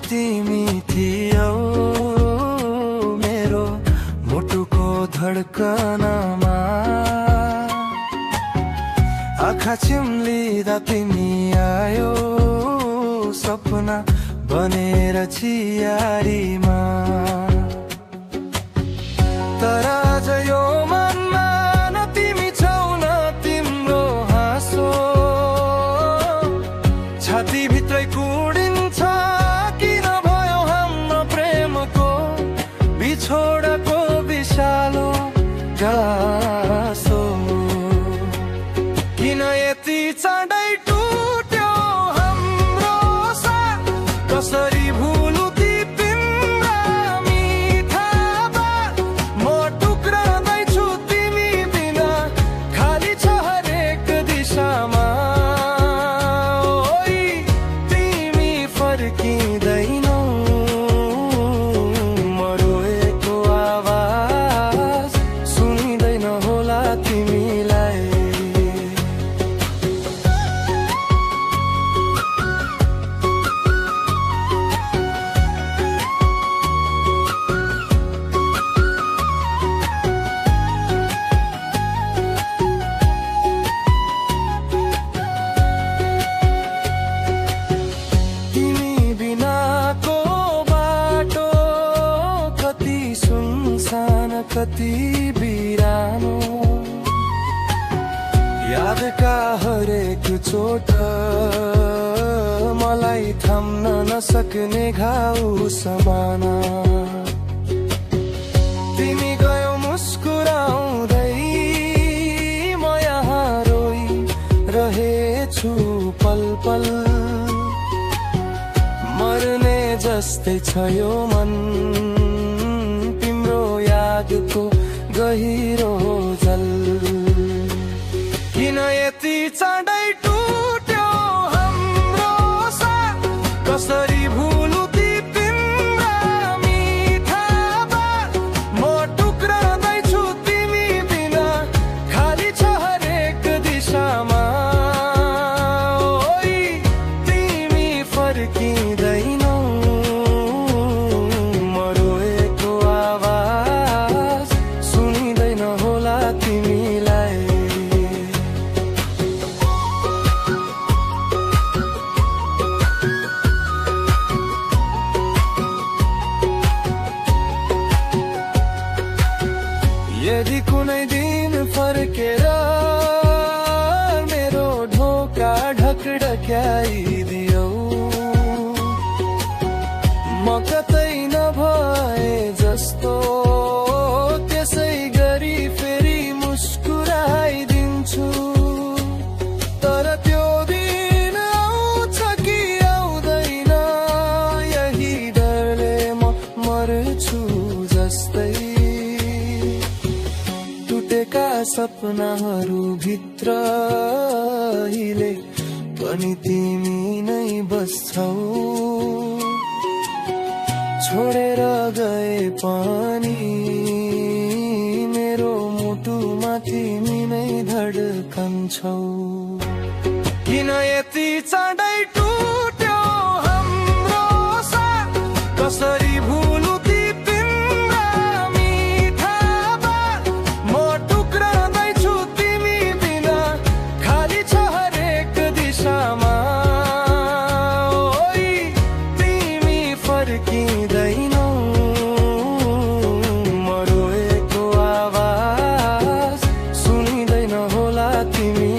तिमी थियौ मेरो मुटुको धड्कनमा। आँखा चिम्लिँदा तिमी आयो सपना बनेर चियारीमा। तर आज यो मनमा न तिमी छौ न तिम्रो हाँसो। छातीभित्रै कुडिन्छ किन भयो हाम्रो प्रेमको बिछोडको विषालो गाँसो। किन यति चाँडै टुट्यो हाम्रो साथ, कसरी भुलु ती तिम्रा मिठा बात। म टुक्राउँदैछु तिमी बिना, खाली छ हरेक दिशामा। ओइ तिमी फर्किँदैनौ, म रोएको आवाज सुनिँदैन होला तिमीलाई। तिमी बिनाको बाटो कति सुनसान कति बिरानो। यादका हरेक चोट मलाई थाम्न नसक्ने घाउ समाना। तिमी गयो मुस्कुराउँदै, म यहाँ रोइरहेछु पल पल। मर्ने जस्तै छ यो मन तिम्रो यादको गहिरो जल। किन यति चाँडै टुट्यो हाम्रो साथ, कसरी भुलु ती तिम्रा मिठा बात। म टुक्राउँदैछु तिमी बिना, खाली छ हरेक दिशामा। ओइ तिमी फर्किँदैनौ, म रोएको आवाज सुनिँदैन होला तिमीलाई। यदि कुनै दिन फर्केर मेरो ढोका ढकढक्याइदियौ, म कतै नभए जस्तो त्यसै गरी फेरि मुस्कुराइदिन्छु। तर त्यो दिन आउँछ कि आउँदैन, यही डरले म मर्छु जस्तै। टुटेका सपनाहरू भित्र हिले पनि तिमी नै बस्छौ। छोडेर गए पनि मेरो मुटुमा तिमी नै धड्कन्छौ। किन यति चाँडै टुट्यो हाम्रो साथ, कसरी भुलु ती तिम्रा मिठा बात। म टुक्राउँदैछु तिमी बिना, खाली छ हरेक दिशामा। ओइ तिमी फर्किँदैनौ, म रोएको आवाज सुनिँदैन होला तिमी।